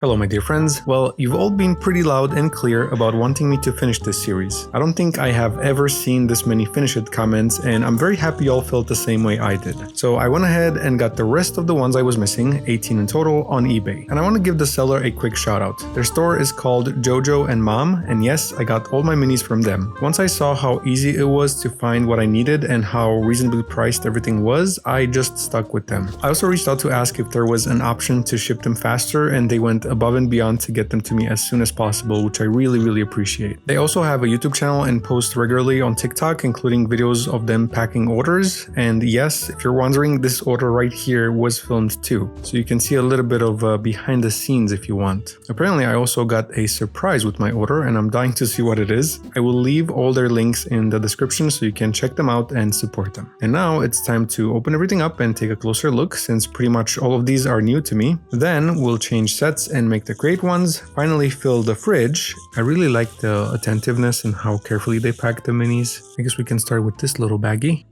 Hello my dear friends. Well, you've all been pretty loud and clear about wanting me to finish this series. I don't think I have ever seen this many finish it comments, and I'm very happy y'all felt the same way I did. So I went ahead and got the rest of the ones I was missing, 18 in total, on eBay. And I want to give the seller a quick shout out. Their store is called Jojo and Mom, and yes, I got all my minis from them. Once I saw how easy it was to find what I needed and how reasonably priced everything was, I just stuck with them. I also reached out to ask if there was an option to ship them faster, and they went above and beyond to get them to me as soon as possible, which I really appreciate. They also have a YouTube channel and post regularly on TikTok, including videos of them packing orders. And yes, if you're wondering, this order right here was filmed too, so you can see a little bit of behind the scenes if you want. Apparently I also got a surprise with my order, and I'm dying to see what it is. I will leave all their links in the description so you can check them out and support them. And now it's time to open everything up and take a closer look, since pretty much all of these are new to me. Then we'll change sets and make the great ones, finally fill the fridge. I really like the attentiveness and how carefully they pack the minis. I guess we can start with this little baggie.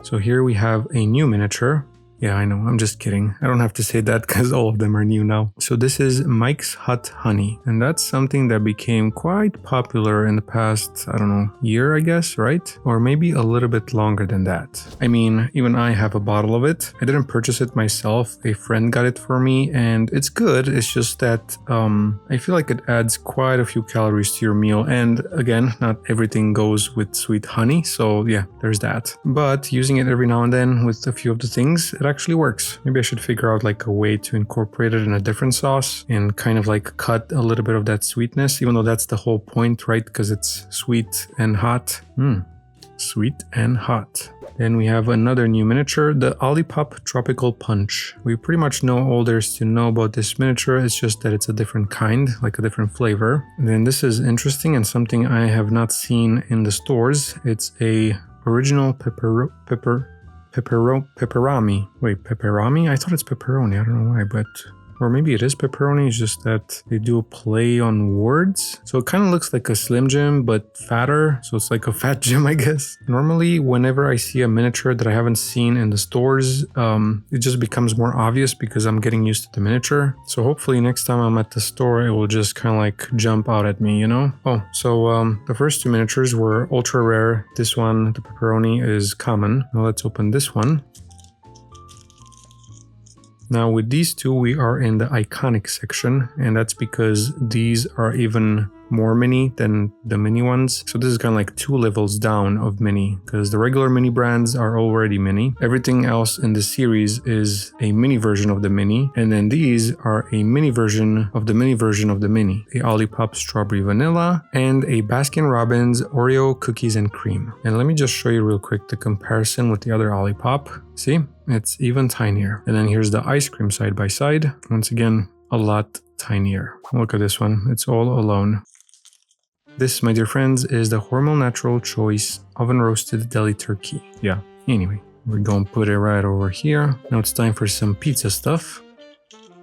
So here we have a new miniature. Yeah, I know, I'm just kidding. I don't have to say that because all of them are new now. So this is Mike's Hot Honey, and that's something that became quite popular in the past, I don't know, year I guess, right? Or maybe a little bit longer than that. I mean, even I have a bottle of it. I didn't purchase it myself, a friend got it for me, and it's good. It's just that I feel like it adds quite a few calories to your meal, and again, not everything goes with sweet honey, so yeah, there's that. But using it every now and then with a few of the things, it actually works. Maybe I should figure out like a way to incorporate it in a different sauce and kind of like cut a little bit of that sweetness, even though that's the whole point, right? Because it's sweet and hot. Sweet and hot. Then we have another new miniature, the Olipop Tropical Punch. We pretty much know all there is to know about this miniature. It's just that it's a different kind, like a different flavor. And then this is interesting and something I have not seen in the stores. It's a original pepperami. Wait, pepperami? I thought it's pepperoni. I don't know why, but... Or maybe it is pepperoni, it's just that they do a play on words. So it kind of looks like a Slim Jim, but fatter. So it's like a fat Jim, I guess. Normally, whenever I see a miniature that I haven't seen in the stores, it just becomes more obvious because I'm getting used to the miniature. So hopefully next time I'm at the store, it will just kind of like jump out at me, you know? Oh, so the first two miniatures were ultra rare. This one, the pepperoni, is common. Now let's open this one. Now with these two, we are in the iconic section, and that's because these are even more mini than the mini ones. So this is kind of like 2 levels down of mini, because the regular mini brands are already mini. Everything else in the series is a mini version of the mini, and then these are a mini version of the mini version of the mini. A Olipop Strawberry Vanilla and a Baskin Robbins Oreo Cookies and Cream. And let me just show you real quick the comparison with the other Olipop. See, it's even tinier. And then here's the ice cream side by side. Once again, a lot tinier. Look at this one, it's all alone. This, my dear friends, is the Hormel Natural Choice Oven Roasted Deli Turkey. Yeah, anyway, we're gonna put it right over here. Now it's time for some pizza stuff.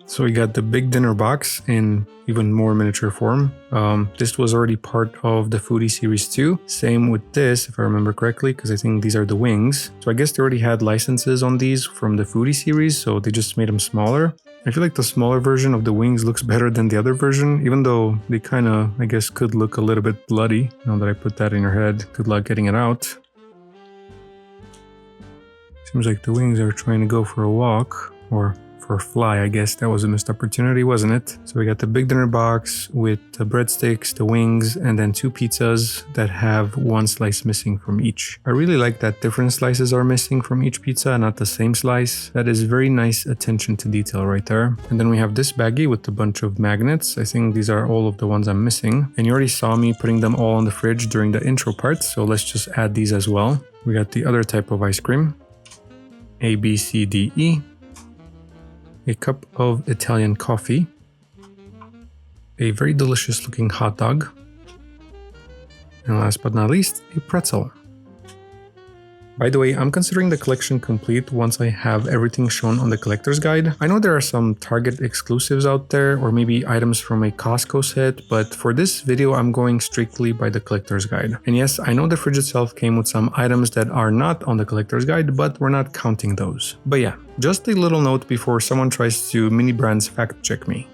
So we got the big dinner box in even more miniature form. This was already part of the Foodie Series 2. Same with this, if I remember correctly, because I think these are the wings. So I guess they already had licenses on these from the Foodie Series, so they just made them smaller. I feel like the smaller version of the wings looks better than the other version, even though they kind of, I guess, could look a little bit bloody. Now that I put that in your head, good luck getting it out. Seems like the wings are trying to go for a walk, or for a fly, I guess. That was a missed opportunity, wasn't it? So we got the big dinner box with the breadsticks, the wings, and then 2 pizzas that have 1 slice missing from each. I really like that different slices are missing from each pizza, not the same slice. That is very nice attention to detail right there. And then we have this baggie with a bunch of magnets. I think these are all of the ones I'm missing. And you already saw me putting them all in the fridge during the intro part, so let's just add these as well. We got the other type of ice cream. A, B, C, D, E. A cup of Italian coffee, a very delicious looking hot dog, and last but not least, a pretzel. By the way, I'm considering the collection complete once I have everything shown on the collector's guide. I know there are some Target exclusives out there, or maybe items from a Costco set, but for this video I'm going strictly by the collector's guide. And yes, I know the fridge itself came with some items that are not on the collector's guide, but we're not counting those. But yeah, just a little note before someone tries to mini brands fact check me.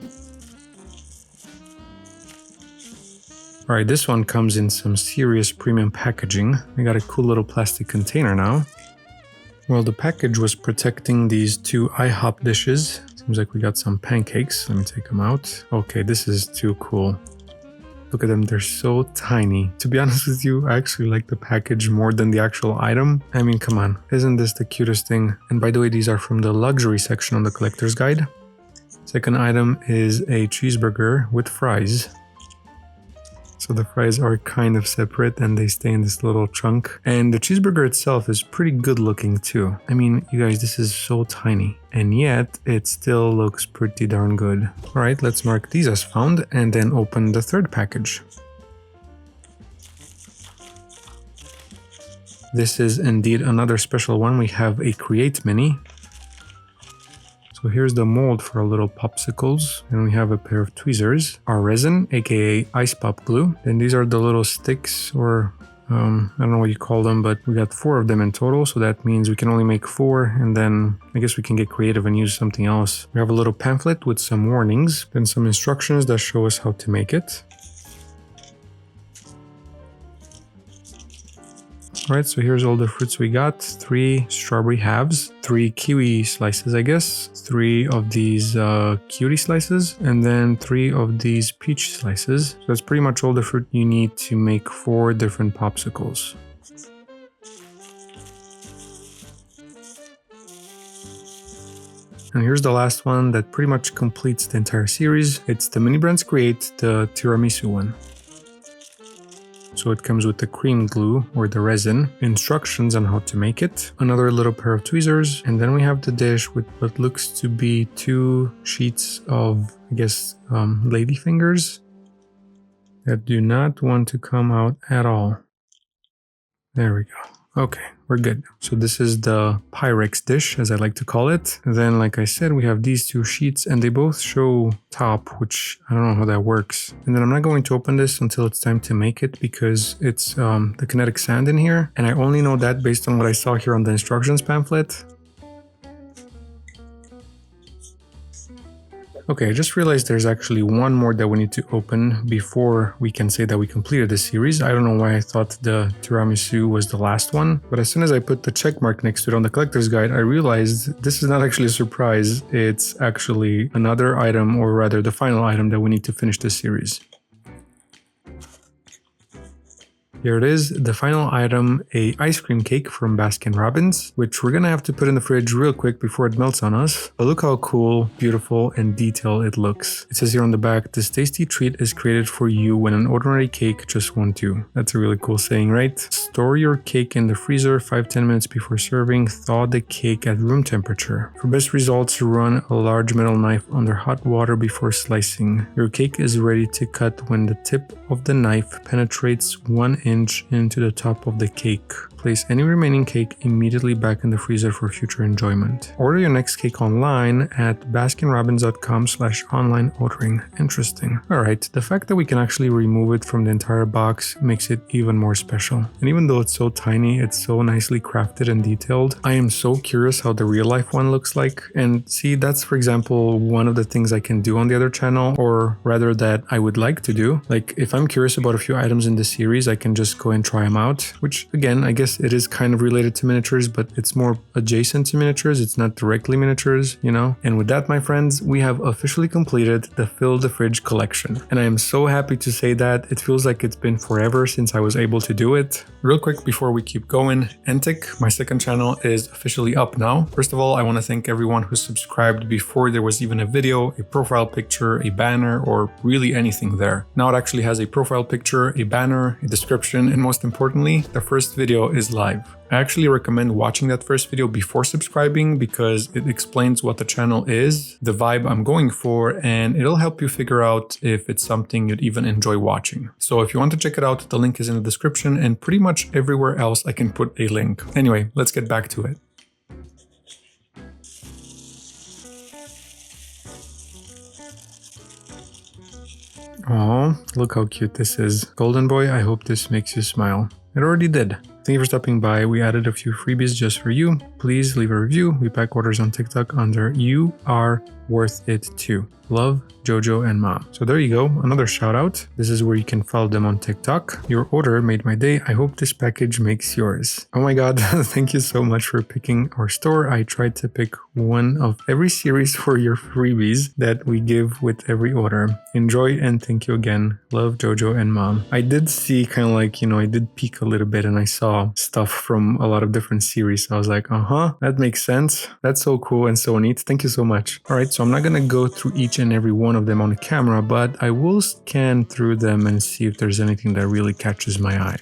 All right, this one comes in some serious premium packaging. We got a cool little plastic container now. Well, the package was protecting these 2 IHOP dishes. Seems like we got some pancakes. Let me take them out. Okay, this is too cool. Look at them, they're so tiny. To be honest with you, I actually like the package more than the actual item. I mean, come on, isn't this the cutest thing? And by the way, these are from the luxury section on the collector's guide. Second item is a cheeseburger with fries. So the fries are kind of separate and they stay in this little chunk. And the cheeseburger itself is pretty good looking too. I mean, you guys, this is so tiny. And yet, it still looks pretty darn good. Alright, let's mark these as found and then open the third package. This is indeed another special one. We have a Create Mini. So here's the mold for our little popsicles, and we have a pair of tweezers, our resin, aka ice pop glue. Then these are the little sticks, or I don't know what you call them, but we got 4 of them in total, so that means we can only make 4, and then I guess we can get creative and use something else. We have a little pamphlet with some warnings, then some instructions that show us how to make it. Alright, so here's all the fruits we got. 3 strawberry halves, 3 kiwi slices, I guess, 3 of these cutie slices, and then 3 of these peach slices. So that's pretty much all the fruit you need to make 4 different popsicles. And here's the last one that pretty much completes the entire series. It's the Mini Brands Create, the tiramisu one. So it comes with the cream glue or the resin, instructions on how to make it, another little pair of tweezers, and then we have the dish with what looks to be 2 sheets of, I guess, lady fingers that do not want to come out at all. There we go. Okay, we're good. So this is the Pyrex dish, as I like to call it. And then, like I said, we have these 2 sheets and they both show top, which I don't know how that works. And then I'm not going to open this until it's time to make it because it's the kinetic sand in here. And I only know that based on what I saw here on the instructions pamphlet. Okay, I just realized there's actually one more that we need to open before we can say that we completed this series. I don't know why I thought the tiramisu was the last one, but as soon as I put the check mark next to it on the collector's guide, I realized this is not actually a surprise. It's actually another item, or rather the final item that we need to finish this series. Here it is, the final item, a ice cream cake from Baskin-Robbins, which we're gonna have to put in the fridge real quick before it melts on us. But look how cool, beautiful, and detailed it looks. It says here on the back, this tasty treat is created for you when an ordinary cake just won't do. That's a really cool saying, right? Store your cake in the freezer 5-10 minutes before serving. Thaw the cake at room temperature. For best results, run a large metal knife under hot water before slicing. Your cake is ready to cut when the tip of the knife penetrates 1 inch into the top of the cake. Place any remaining cake immediately back in the freezer for future enjoyment. Order your next cake online at baskinrobbins.com/online ordering. Interesting. Alright, the fact that we can actually remove it from the entire box makes it even more special. And even though it's so tiny, it's so nicely crafted and detailed. I am so curious how the real life one looks like. And see, that's for example one of the things I can do on the other channel, or rather that I would like to do. Like if I'm curious about a few items in this series, I can just go and try them out, which again, I guess it is kind of related to miniatures, but it's more adjacent to miniatures. It's not directly miniatures, you know? And with that, my friends, we have officially completed the Fill the Fridge collection. And I am so happy to say that. It feels like it's been forever since I was able to do it. Real quick before we keep going, Entic, my second channel, is officially up now. First of all, I want to thank everyone who subscribed before there was even a video, a profile picture, a banner, or really anything there. Now it actually has a profile picture, a banner, a description, and most importantly, the first video is live. I actually recommend watching that first video before subscribing because it explains what the channel is, the vibe I'm going for, and it'll help you figure out if it's something you'd even enjoy watching. So if you want to check it out, the link is in the description, and pretty much everywhere else I can put a link. Anyway, let's get back to it. Oh, look how cute this is. Golden Boy, I hope this makes you smile. It already did. Thank you for stopping by. We added a few freebies just for you. Please leave a review. We pack orders on TikTok under You Are Worth It Too. Love, Jojo and Mom. So there you go, another shout out. This is where you can follow them on TikTok. Your order made my day. I hope this package makes yours. Oh my god, thank you so much for picking our store. I tried to pick one of every series for your freebies that we give with every order. Enjoy and thank you again. Love, Jojo and Mom. I did see kind of like, I did peek a little bit and I saw stuff from a lot of different series. I was like, that makes sense. That's so cool and so neat. Thank you so much. All right, so I'm not going to go through each and every one of them on the camera, but I will scan through them and see if there's anything that really catches my eye.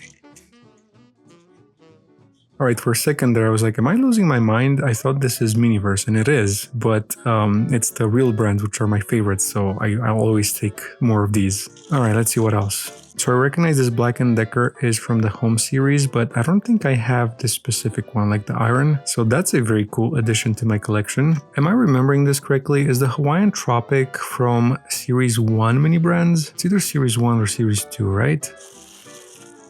All right, for a second there, I was like, am I losing my mind? I thought this is Miniverse, and it is, but it's the real brands, which are my favorites, so I'll always take more of these. All right, let's see what else. So I recognize this Black & Decker is from the Home series, but I don't think I have this specific one, like the iron. So that's a very cool addition to my collection. Am I remembering this correctly? Is the Hawaiian Tropic from Series 1 mini brands? It's either Series 1 or Series 2, right?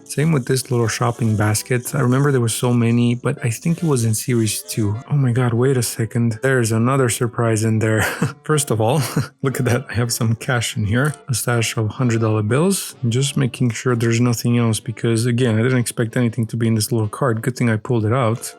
Same with this little shopping basket. I remember there were so many, but I think it was in Series 2. Oh my god, wait a second. There's another surprise in there. First of all, look at that. I have some cash in here. A stash of $100 bills. I'm just making sure there's nothing else because, again, I didn't expect anything to be in this little card. Good thing I pulled it out.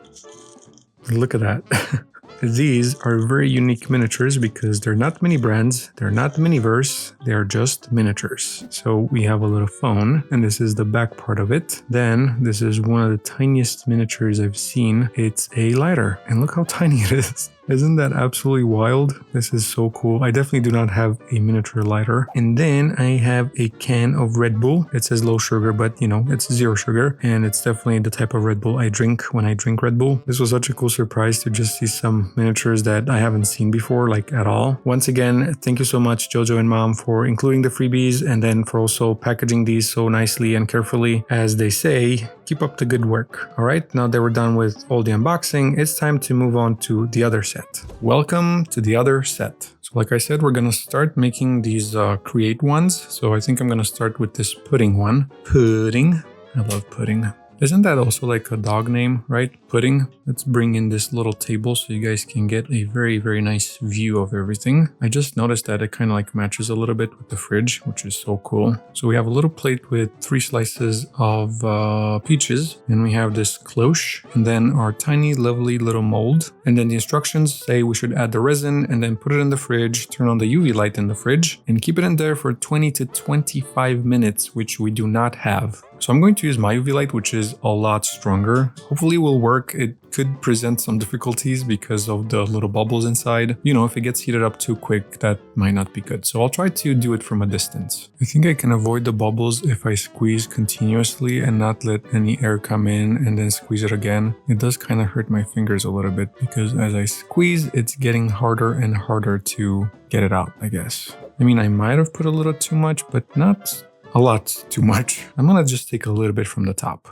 Look at that. These are very unique miniatures because they're not mini brands, they're not Miniverse, they're just miniatures. So we have a little phone, and this is the back part of it. Then this is one of the tiniest miniatures I've seen. It's a lighter, and look how tiny it is. Isn't that absolutely wild? This is so cool. I definitely do not have a miniature lighter. And then I have a can of Red Bull. It says low sugar, but it's zero sugar. And it's definitely the type of Red Bull I drink when I drink Red Bull. This was such a cool surprise to just see some miniatures that I haven't seen before, like at all. Once again, thank you so much, Jojo and Mom, for including the freebies and then for also packaging these so nicely and carefully. As they say, keep up the good work. All right, now that we're done with all the unboxing, it's time to move on to the other set. Welcome to the other set. So like I said, we're gonna start making these create ones. So I think I'm gonna start with this pudding one. Pudding. I love pudding. Isn't that also like a dog name, right? Pudding. Let's bring in this little table so you guys can get a very, very nice view of everything. I just noticed that it kind of like matches a little bit with the fridge, which is so cool. So we have a little plate with 3 slices of peaches, and we have this cloche, and then our tiny, lovely little mold. And then the instructions say we should add the resin and then put it in the fridge, turn on the UV light in the fridge, and keep it in there for 20 to 25 minutes, which we do not have. So I'm going to use my UV light, which is a lot stronger. Hopefully it will work. It could present some difficulties because of the little bubbles inside. If it gets heated up too quick, that might not be good. So I'll try to do it from a distance. I think I can avoid the bubbles if I squeeze continuously and not let any air come in and then squeeze it again. It does kind of hurt my fingers a little bit because as I squeeze, it's getting harder and harder to get it out, I guess. I mean, I might have put a little too much, but not a lot too much. I'm gonna just take a little bit from the top.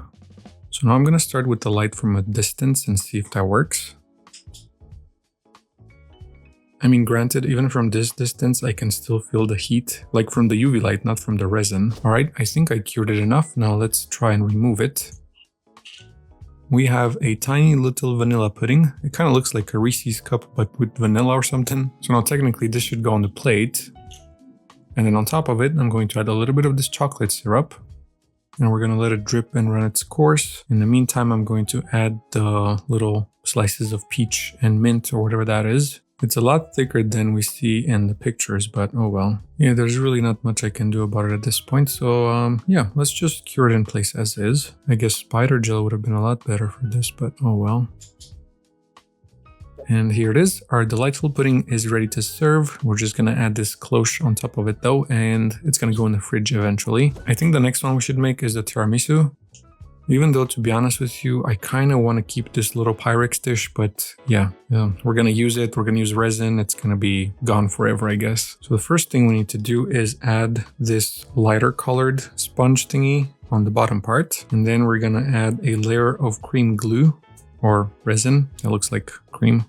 So now I'm gonna start with the light from a distance and see if that works. I mean, granted, even from this distance, I can still feel the heat, like from the UV light, not from the resin. All right, I think I cured it enough. Now let's try and remove it. We have a tiny little vanilla pudding. It kind of looks like a Reese's cup, but with vanilla or something. So now technically this should go on the plate. And then on top of it, I'm going to add a little bit of this chocolate syrup. And we're going to let it drip and run its course. In the meantime, I'm going to add the little slices of peach and mint or whatever that is. It's a lot thicker than we see in the pictures, but oh well. Yeah, there's really not much I can do about it at this point. So yeah, let's just cure it in place as is. I guess spider gel would have been a lot better for this, but oh well. And here it is. Our delightful pudding is ready to serve. We're just gonna add this cloche on top of it though, and it's gonna go in the fridge eventually. I think the next one we should make is the tiramisu. Even though, to be honest with you, I kind of want to keep this little Pyrex dish, but yeah, we're gonna use it. We're gonna use resin. It's gonna be gone forever, I guess. So the first thing we need to do is add this lighter colored sponge thingy on the bottom part. And then we're gonna add a layer of cream glue or resin. That looks like cream.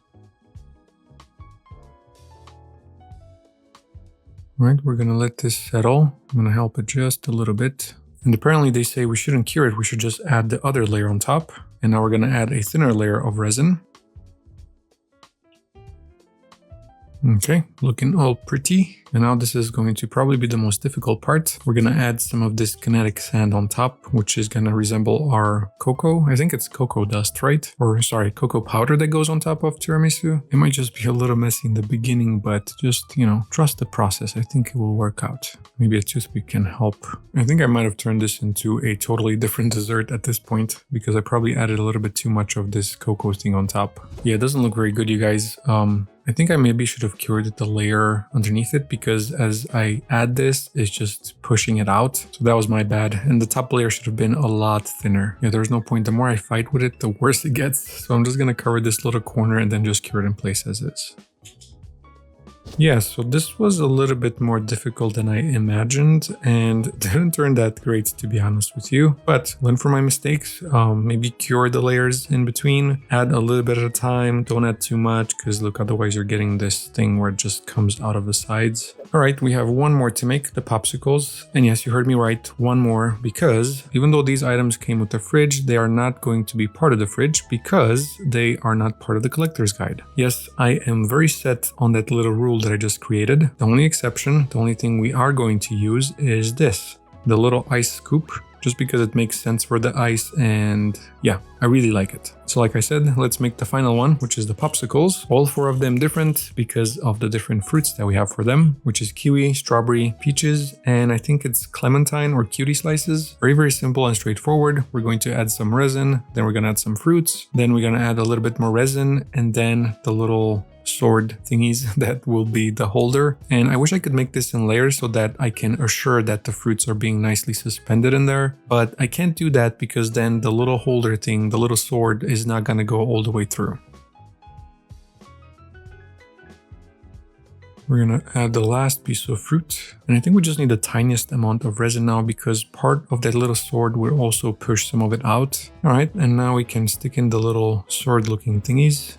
All right, we're gonna let this settle. I'm gonna help it just a little bit. And apparently they say we shouldn't cure it, we should just add the other layer on top. And now we're going to add a thinner layer of resin. Okay, looking all pretty. And now this is going to probably be the most difficult part. We're going to add some of this kinetic sand on top, which is going to resemble our cocoa. I think it's cocoa dust, right? Or sorry, cocoa powder that goes on top of tiramisu. It might just be a little messy in the beginning, but just, you know, trust the process. I think it will work out. Maybe a toothpick can help. I think I might have turned this into a totally different dessert at this point because I probably added a little bit too much of this cocoa thing on top. Yeah, it doesn't look very good, you guys. I think I maybe should have cured the layer underneath it because as I add this, it's just pushing it out. So that was my bad. And the top layer should have been a lot thinner. Yeah, there's no point. The more I fight with it, the worse it gets. So I'm just going to cover this little corner and then just cure it in place as is. Yeah, so this was a little bit more difficult than I imagined and didn't turn that great, to be honest with you. But learn from my mistakes, maybe cure the layers in between, add a little bit at a time, don't add too much because look, otherwise you're getting this thing where it just comes out of the sides. All right, we have one more to make, the popsicles. And yes, you heard me right, one more, because even though these items came with the fridge, they are not going to be part of the fridge because they are not part of the collector's guide. Yes, I am very set on that little rule that I just created. The only exception, the only thing we are going to use is this, the little ice scoop, just because it makes sense for the ice and yeah, I really like it. So like I said, let's make the final one, which is the popsicles. All four of them different because of the different fruits that we have for them, which is kiwi, strawberry, peaches, and I think it's clementine or cutie slices. Very, very simple and straightforward. We're going to add some resin, then we're going to add some fruits, then we're going to add a little bit more resin, and then the little sword thingies that will be the holder. And I wish I could make this in layers so that I can assure that the fruits are being nicely suspended in there, but I can't do that because then the little holder thing, the little sword, is not going to go all the way through. We're going to add the last piece of fruit, and I think we just need the tiniest amount of resin now because part of that little sword will also push some of it out. All right, and now we can stick in the little sword looking thingies.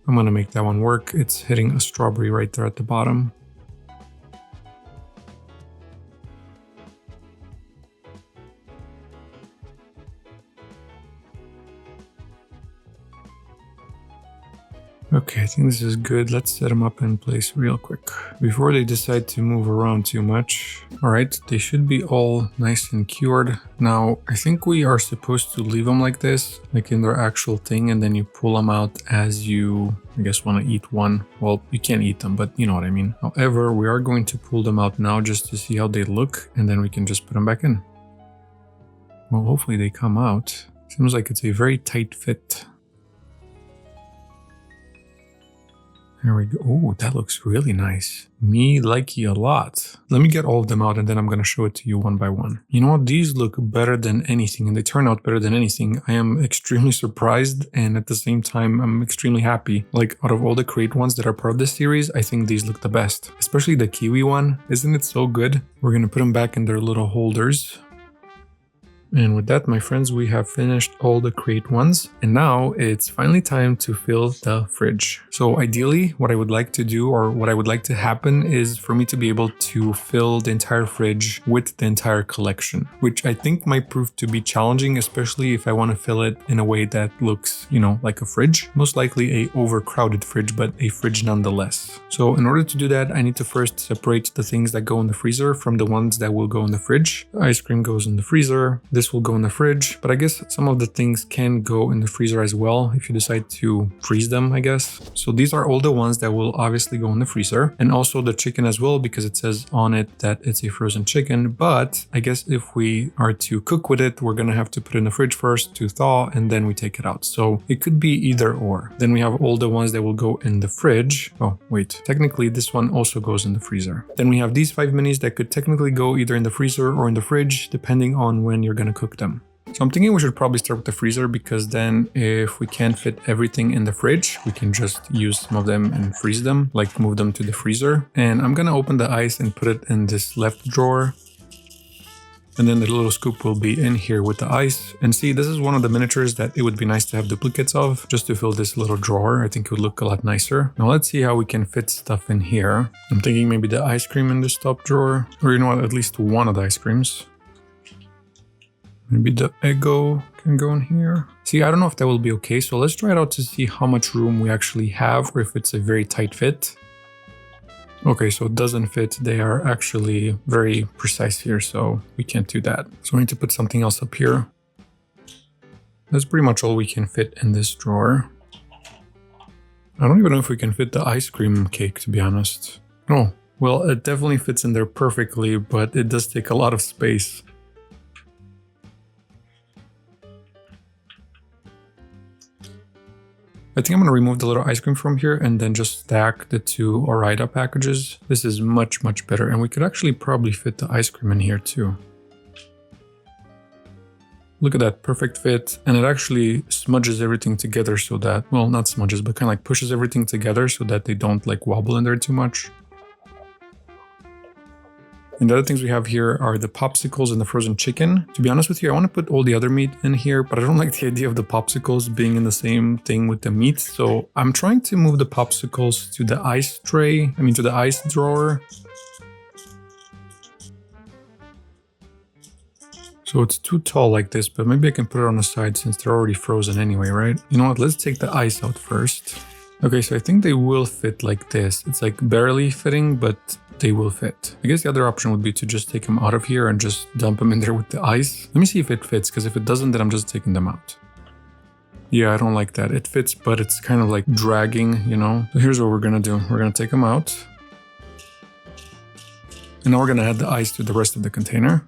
I'm going to make that one work. It's hitting a strawberry right there at the bottom. Okay, I think this is good. Let's set them up in place real quick before they decide to move around too much. All right, they should be all nice and cured. Now, I think we are supposed to leave them like this, like in their actual thing, and then you pull them out as you, I guess, want to eat one. Well, you can't eat them, but you know what I mean. However, we are going to pull them out now just to see how they look, and then we can just put them back in. Well, hopefully they come out. Seems like it's a very tight fit. There we go. Oh, that looks really nice. Me likey a lot. Let me get all of them out and then I'm going to show it to you one by one. You know what? These look better than anything and they turn out better than anything. I am extremely surprised and at the same time, I'm extremely happy. Like out of all the crate ones that are part of this series, I think these look the best. Especially the kiwi one. Isn't it so good? We're going to put them back in their little holders. And with that, my friends, we have finished all the crate ones. And now it's finally time to fill the fridge. So ideally, what I would like to do or what I would like to happen is for me to be able to fill the entire fridge with the entire collection, which I think might prove to be challenging, especially if I want to fill it in a way that looks, you know, like a fridge. Most likely a overcrowded fridge, but a fridge nonetheless. So in order to do that, I need to first separate the things that go in the freezer from the ones that will go in the fridge. Ice cream goes in the freezer. This will go in the fridge, but I guess some of the things can go in the freezer as well if you decide to freeze them, I guess. So these are all the ones that will obviously go in the freezer, and also the chicken as well because it says on it that it's a frozen chicken. But I guess if we are to cook with it, we're gonna have to put it in the fridge first to thaw and then we take it out. So it could be either or. Then we have all the ones that will go in the fridge. Oh wait, technically this one also goes in the freezer. Then we have these 5 minis that could technically go either in the freezer or in the fridge depending on when you're gonna cook them. So I'm thinking we should probably start with the freezer because then if we can't fit everything in the fridge, we can just use some of them and freeze them, like move them to the freezer. And I'm gonna open the ice and put it in this left drawer. And then the little scoop will be in here with the ice. And see, this is one of the miniatures that it would be nice to have duplicates of, just to fill this little drawer. I think it would look a lot nicer. Now let's see how we can fit stuff in here. I'm thinking maybe the ice cream in this top drawer, or you know what, at least one of the ice creams. Maybe the Eggo can go in here. See, I don't know if that will be okay, so let's try it out to see how much room we actually have or if it's a very tight fit. Okay, so it doesn't fit. They are actually very precise here, so we can't do that. So we need to put something else up here. That's pretty much all we can fit in this drawer. I don't even know if we can fit the ice cream cake, to be honest. Oh, well, it definitely fits in there perfectly, but it does take a lot of space. I think I'm going to remove the little ice cream from here and then just stack the two Ore-Ida packages. This is much, much better. And we could actually probably fit the ice cream in here too. Look at that, perfect fit. And it actually smudges everything together so that, well, not smudges, but kind of like pushes everything together so that they don't like wobble in there too much. And the other things we have here are the popsicles and the frozen chicken. To be honest with you, I want to put all the other meat in here, but I don't like the idea of the popsicles being in the same thing with the meat. So I'm trying to move the popsicles to the ice tray, to the ice drawer. So it's too tall like this, but maybe I can put it on the side since they're already frozen anyway, right? You know what, let's take the ice out first. Okay, so I think they will fit like this. It's like barely fitting, but they will fit. I guess the other option would be to just take them out of here and just dump them in there with the ice. Let me see if it fits, because if it doesn't, then I'm just taking them out. Yeah, I don't like that. It fits, but it's kind of like dragging, you know? So here's what we're gonna do. We're gonna take them out. And now we're gonna add the ice to the rest of the container.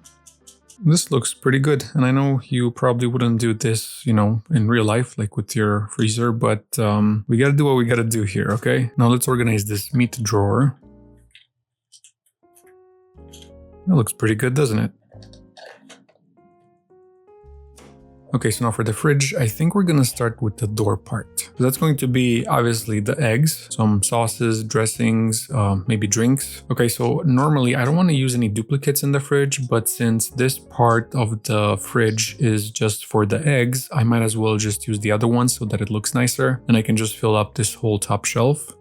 This looks pretty good, and I know you probably wouldn't do this, you know, in real life, like with your freezer, but we gotta do what we gotta do here, okay? Now let's organize this meat drawer. That looks pretty good, doesn't it? Okay, so now for the fridge, I think we're gonna start with the door part. So that's going to be obviously the eggs, some sauces, dressings, maybe drinks. Okay, so normally I don't want to use any duplicates in the fridge, but since this part of the fridge is just for the eggs, I might as well just use the other one so that it looks nicer, and I can just fill up this whole top shelf.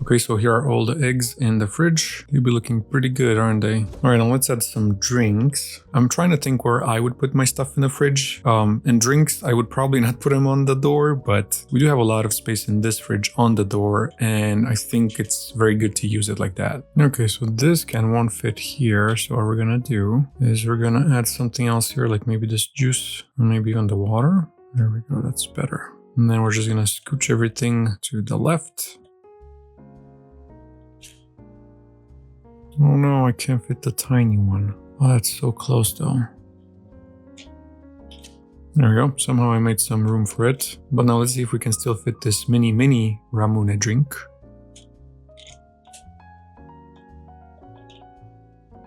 Okay, so here are all the eggs in the fridge. They'll be looking pretty good, aren't they? All right, now let's add some drinks. I'm trying to think where I would put my stuff in the fridge. And drinks, I would probably not put them on the door, but we do have a lot of space in this fridge on the door, and I think it's very good to use it like that. Okay, so this can won't fit here. So what we're gonna do is we're gonna add something else here, like maybe this juice, or maybe even the water. There we go, that's better. And then we're just gonna scooch everything to the left. Oh no, I can't fit the tiny one. Oh, that's so close though. There we go. Somehow I made some room for it. But now let's see if we can still fit this mini Ramune drink.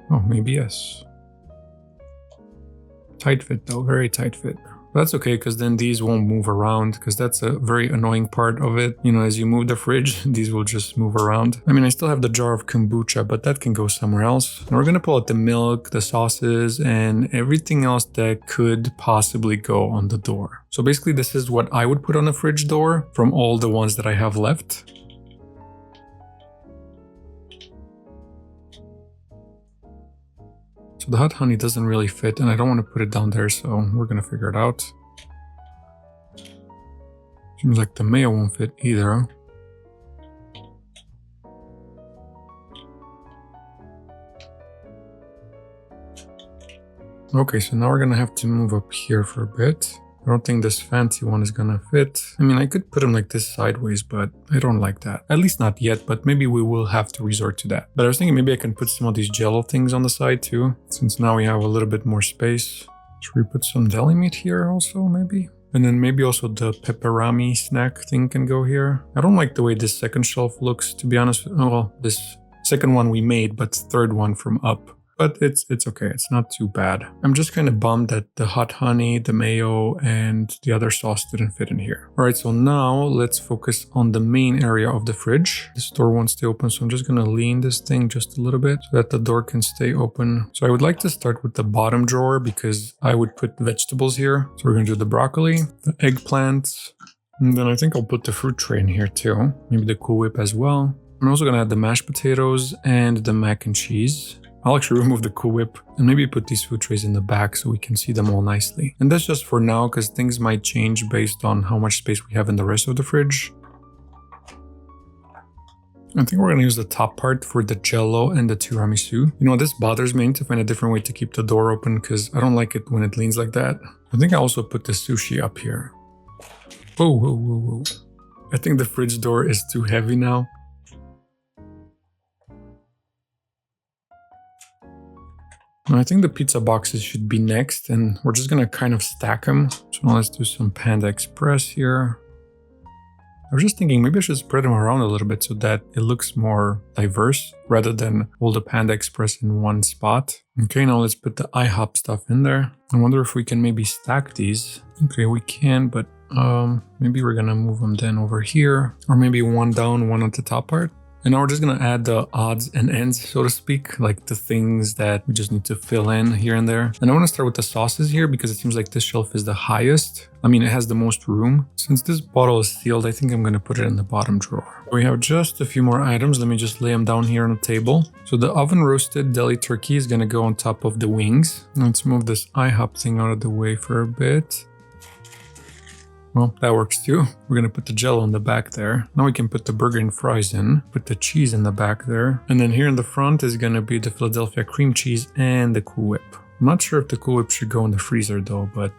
Oh, maybe yes. Tight fit though, very tight fit. That's okay, because then these won't move around, because that's a very annoying part of it. You know, as you move the fridge, these will just move around. I mean, I still have the jar of kombucha, but that can go somewhere else. And we're going to pull out the milk, the sauces, and everything else that could possibly go on the door. So basically, this is what I would put on the fridge door from all the ones that I have left. So the hot honey doesn't really fit, and I don't want to put it down there, so we're gonna figure it out. Seems like the mayo won't fit either. Okay, so now we're gonna have to move up here for a bit. I don't think this fancy one is gonna fit. I mean, I could put them like this sideways, but I don't like that. At least not yet, but maybe we will have to resort to that. But I was thinking maybe I can put some of these jello things on the side too, since now we have a little bit more space. Should we put some deli meat here also, maybe? And then maybe also the pepperami snack thing can go here. I don't like the way this second shelf looks, to be honest. Oh, well, this second one we made, but third one from up. But it's okay, it's not too bad. I'm just kind of bummed that the hot honey, the mayo, and the other sauce didn't fit in here. Alright, so now let's focus on the main area of the fridge. This door won't stay open, so I'm just gonna lean this thing just a little bit so that the door can stay open. So I would like to start with the bottom drawer because I would put vegetables here. So we're gonna do the broccoli, the eggplants, and then I think I'll put the fruit tray in here too. Maybe the Cool Whip as well. I'm also gonna add the mashed potatoes and the mac and cheese. I'll actually remove the Cool Whip and maybe put these food trays in the back so we can see them all nicely. And that's just for now because things might change based on how much space we have in the rest of the fridge. I think we're gonna use the top part for the jello and the tiramisu. You know, this bothers me. I need to find a different way to keep the door open because I don't like it when it leans like that. I think I also put the sushi up here. Whoa, whoa, whoa, whoa. I think the fridge door is too heavy now. Now, I think the pizza boxes should be next, and we're just gonna kind of stack them. So now let's do some Panda Express here. I was just thinking maybe I should spread them around a little bit so that it looks more diverse rather than all the Panda Express in one spot. Okay, now let's put the IHOP stuff in there. I wonder if we can maybe stack these. Okay, we can, but maybe we're gonna move them then over here, or maybe one down, one at the top part. And now we're just gonna add the odds and ends, so to speak, like the things that we just need to fill in here and there. And I wanna start with the sauces here because it seems like this shelf is the highest. I mean, it has the most room. Since this bottle is sealed, I think I'm gonna put it in the bottom drawer. We have just a few more items. Let me just lay them down here on the table. So the oven roasted deli turkey is gonna go on top of the wings. Let's move this IHOP thing out of the way for a bit. Well, that works too. We're gonna put the jello in the back there. Now we can put the burger and fries in, put the cheese in the back there. And then here in the front is gonna be the Philadelphia cream cheese and the Cool Whip. I'm not sure if the Cool Whip should go in the freezer though, but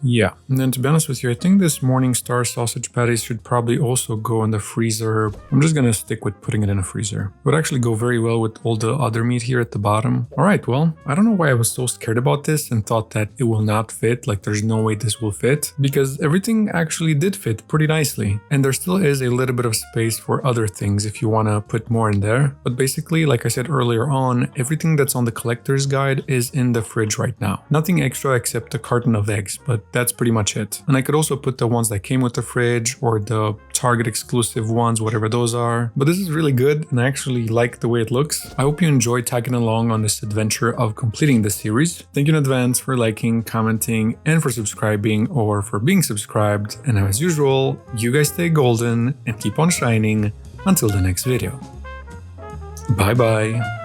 yeah. And then to be honest with you, I think this Morningstar sausage patties should probably also go in the freezer. I'm just gonna stick with putting it in a freezer. It would actually go very well with all the other meat here at the bottom. All right, well, I don't know why I was so scared about this and thought that it will not fit, like there's no way this will fit, because everything actually did fit pretty nicely. And there still is a little bit of space for other things if you wanna put more in there. But basically, like I said earlier on, everything that's on the collector's guide is in the fridge right now. Nothing extra except a carton of eggs, but that's pretty much it. And I could also put the ones that came with the fridge or the Target exclusive ones, whatever those are. But this is really good and I actually like the way it looks. I hope you enjoyed tagging along on this adventure of completing this series. Thank you in advance for liking, commenting, and for subscribing or for being subscribed. And as usual, you guys stay golden and keep on shining until the next video. Bye bye.